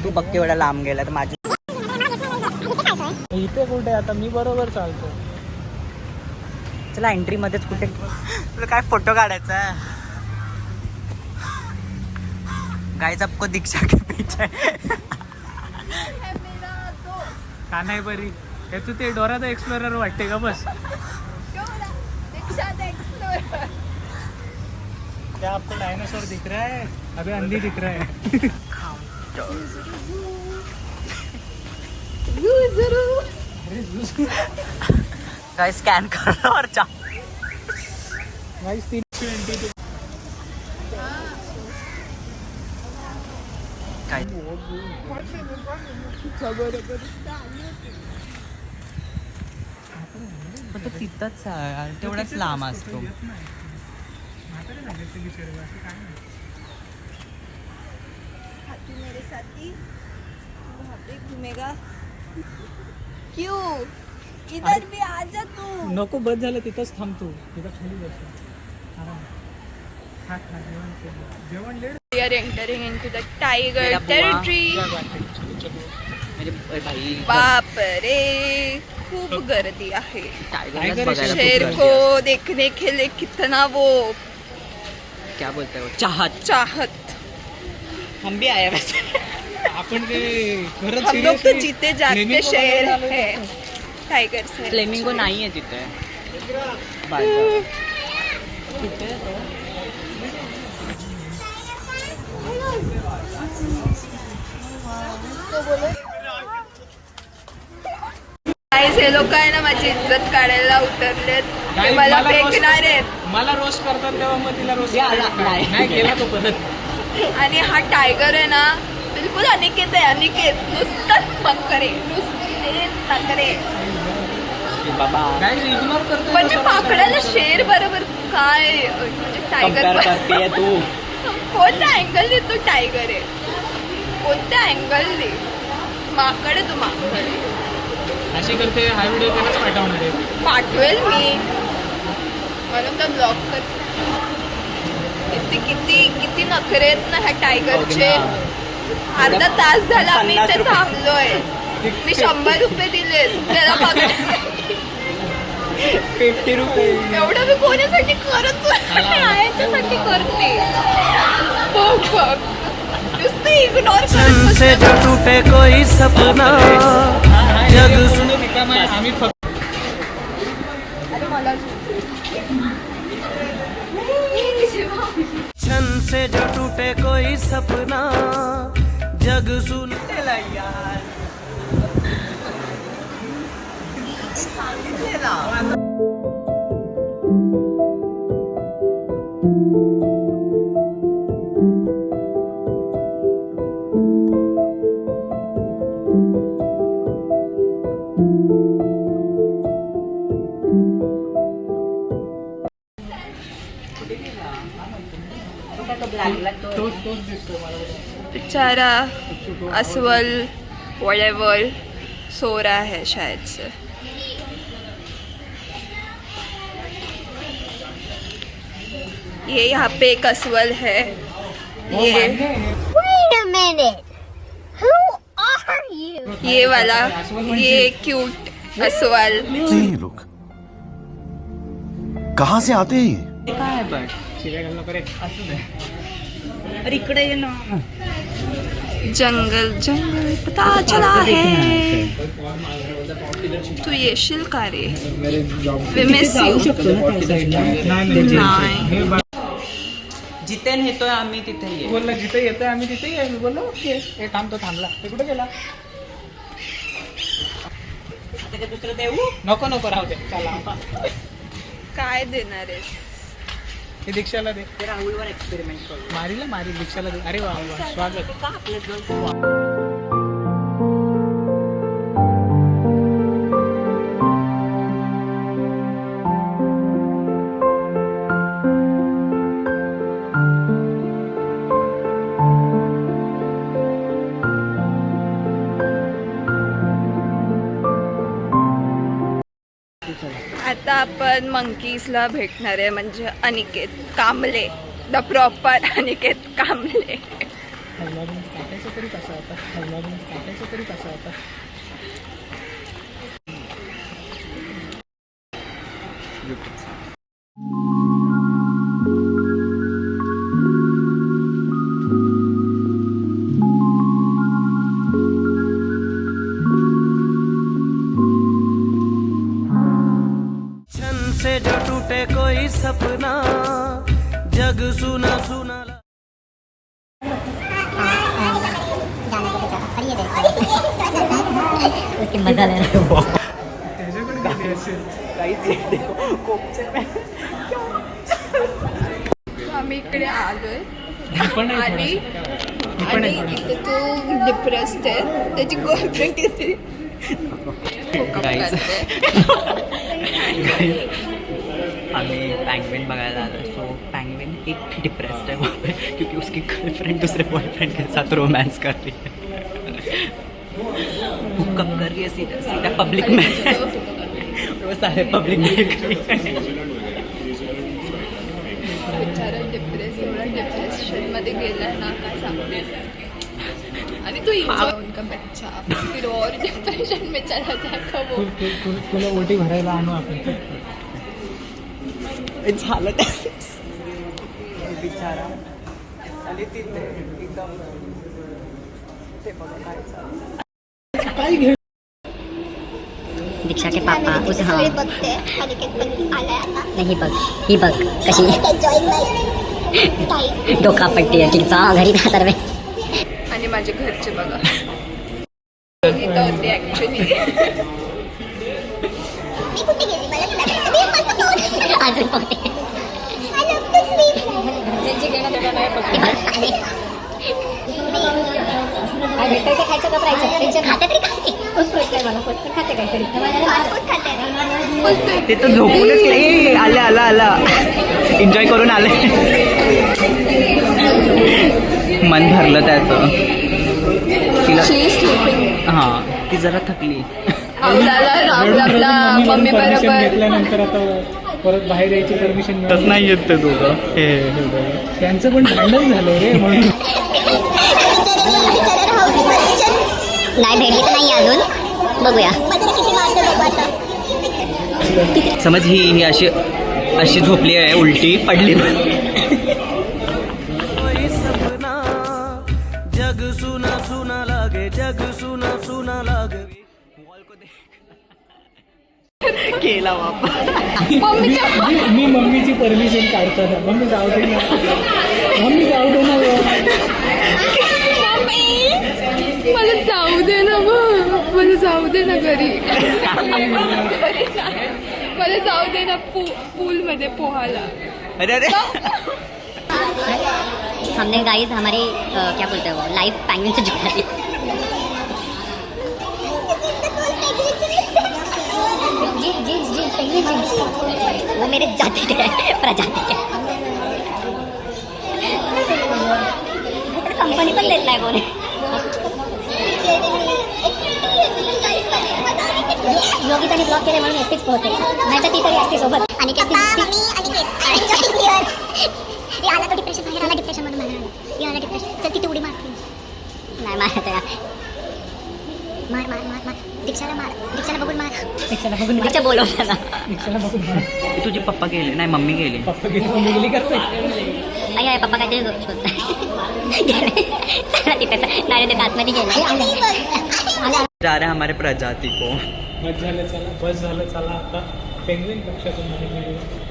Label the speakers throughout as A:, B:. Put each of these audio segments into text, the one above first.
A: तू बघ केवढा लांब गेला तर माझी
B: इथे कुठे आता मी बरोबर चालतो.
A: चला एंट्री मध्येच कुठे तुला काय फोटो काढायचा गाइस आपको दीक्षा के पीछे
B: का नाही बरी हे तू ते डोराचा एक्सप्लोरर वाटते का बस. क्या आपको डायनासोर दिख रहा है अभी अंधी दिख रहा है.
A: गाइस स्कैन करो और जा
B: गाइस 320
A: काय पण तो तिथंच आहे, तेवढाच लांब असतो.
C: मेरे साथी वहाँ पे घूमेगा क्यों इधर भी आ जा तू.
B: नको बस झालं तिथंच थांबतो तिथं खाली बस. खा खा जेवण late.
C: We are entering into the tiger territory.
A: म्हणजे भाई
C: बाप रे खूप गर्दी आहे.
A: टायगरलाच बघायला खूप
C: शेर
A: गर्दी
C: को
A: असते.
C: देखने के लिए कितना वो
A: क्या बोलते हो चाहत.
C: चाहत.
A: हम भी आए वैसे.
B: आपण ते खरंच
C: हम लोग तो
B: seriously
C: जीते जागते
B: Flamingo
C: शेर
B: बघायला आलोय
C: है
B: ना.
C: टाइगर से.
A: फ्लेमिंगो नाही आहे तिथे बाजूला. तिथे आहे तो.
C: Guys, हे लोक आहे ना माझी इज्जत काढायला उतरलेत. ते
B: Guys,
C: मला
B: मला roast
C: फेकणार आहेत.
B: मला रोस्ट करतात तेव्हा मग तिला रोस्ट
A: नाही.
B: नाही केला तो परत.
C: आणि हा टायगर आहे ना बिलकुल अनिकेत आहे. अनिकेत नुसतंच मकरे नुसते नकरे.
A: बाबा
B: Guys, इग्नोर करतो
C: म्हणजे माकडाला शेर बरोबर काय म्हणजे
A: कंपेअर
C: टायगर
A: करते तू.
C: कोणत्या अँगल तू टायगर आहे. कोणत्या अँगल माकड आहे तू माकड आहे.
B: अशी करते हा व्हिडिओ त्यालाच पाठवणार आहे.
C: पाठवेल मी म्हणून तर ब्लॉक कर. किती किती किती नखरे आहेत ना ह्या टायगरचे. अर्धा तास झाला आम्ही इथे
A: 50 रुपये.
C: थांबलोय. मी 100 रुपये दिले त्याला बघ.
A: 50 रुपये.
C: एवढं मी कोणासाठी करत याच्यासाठी करते. बघ बघ नुसतं इग्नोर
D: से जो टूटे कोई सपना जग
B: सुनो रिकामा आहे. आम्ही फक्त
D: क्षण से जो टूटे कोई सपना जग सुन
A: यार
B: तोच दिसतोय मला.
C: बेचारा अस्वल वॉलेबॉल सो रहा है शायद से. ये यहाँ पे एक अस्वल है. ये
E: Wait a minute. Who are you?
C: ये वाला ये क्यूट अस्वल.
F: ये लोग कहाँ से आते हैं ये?
A: ते काय आहे पण
B: शिव्या घालू नको रे.
A: असू दे. अरे इकडे ये ना.
C: जंगल जंगल पता चला है तू येशील का रे. We miss you. नाही.
A: जिथे नेतोय आम्ही तिथे ये.
B: बोलला जिथे येतोय आम्ही तिथे ये. मी बोललो ओके. हे थांबतो थांबला. ते कुठे गेला.
A: आता काय दुसरं देऊ.
B: नको नको राहू दे. चला
C: काय देणार आहेस.
B: हे दीक्षाला दे.
A: ते राहुलवर एक्सपेरिमेंट करू.
B: मारीला मारी दीक्षाला दे. अरे वा वा स्वागत.
A: का आपलं जण
C: आता आपण मंकीजला भेटणार आहे. म्हणजे अनिकेत कांबळे द प्रॉपर अनिकेत कांबळे.
B: टाकायचं तरी कसं आता टाकायचं तरी कसं आता
D: क्षण से जो टूटे कोई सपना जग सुना सुना
E: उसकी मजा ले रहे हो
B: त्याच्याकडे किती असेल
C: आम्ही इकडे आलोय
B: पण आहे
C: आणि
B: पण
C: आणि
B: आहे
C: इथे तो डिप्रेस्ड आहे त्याची गर्लफ्रेंड तिथे
A: Guys. आम्ही पैंग्विन बघायला आलो सो पैंग्विन एक डिप्रेस्ड है वहाँ पे क्योंकि उसकी गर्लफ्रेंड दूसरे बॉयफ्रेंड के साथ रोमांस कर रही है हुकअप कर रही है सीधा सीधा पब्लिक में वो सारे पब्लिक में देख रही है
C: बिचारा एवढा डिप्रेशनमध्ये गेलाय ना काय सांगते आणि तो एन्जॉय उनका बच्चा फिर और डिप्रेशन में चला जाएगा वो
B: तुला ओटी भरायला आणू आपण
A: झालं बिचारा आणि तिथे एकदम ते बघा काय
B: काय घे
E: दीक्षा के पापा उस हाँ
C: बघते अनिकेत पण आलाय आता
E: नहीं बघ ही बघ कशी डोका पट्टी आहे तिचा घरी का सर्व
C: आणि माझे घरचे बघा इथं होते ऍक्च्युली
E: अजून पोहते खायचं का प्रायचं खाते तरी खाते काहीतरी
A: ते तर झोपूनच गेले आलं आला एन्जॉय करून आले मन भरलं त्याचं तिला हां ती जरा थकली
C: आपला मम्मी बरोबर
B: घेतल्यानंतर आता परत बाहेर यायची परमिशन
A: तसं नाही येत ते दोघं हे
B: त्यांचं पण भांडण झालं रे म्हणून
E: नाही भेटली तर नाही अजून बघूया
A: समज ही अशी झोपली आहे उलटी पडली
D: कोई सपना जग सुना सुना लागे जग सुना सुना लागे वॉल को देख
A: केला वापस
B: मी मम्मीची परमिशन काढतो ना मम्मी जाऊ दे ना मम्मी जाऊ दे ना
C: मला जाऊ दे ना मला जाऊ दे ना घरी मला जाऊ दे ना पूल मध्ये पोहायला
A: अरे अरे
E: हमने गाइस हमारी क्या बोलते हैं वो लाइफ पैंगुइन से जुड़ा ली वो मेरे जाति के प्रजाति के कंपनी पण देत नाही कोणी योगिताने ब्लॉक केले म्हणून एकटीच पोहते नाही तर ती तरी असते सोबत आणि आला तो डिप्रेशन बाहेर आला डिप्रेशन मधून बाहेर आला ती आला डिप्रेशन चल ती उडी मारते नाही मारत मार मार मार मार दीक्षाला बघून मार दीक्षा बोलवलं ना
A: तुझे पप्पा गेले नाही मम्मी गेली
B: पप्पा गेली करते
E: आई आहे पप्पा काहीतरी शोधतात गेले चला तिथं नाही ते आतमध्ये गेले
A: जा रहे हमारे प्रजाति को
B: बस झालं चला आता पेंग्विन पक्षातून मध्ये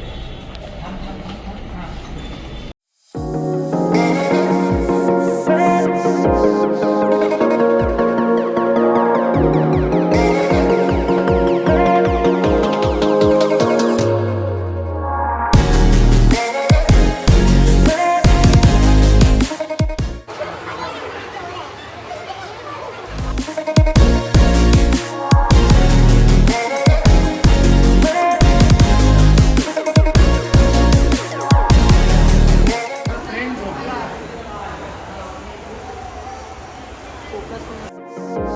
C: फोकस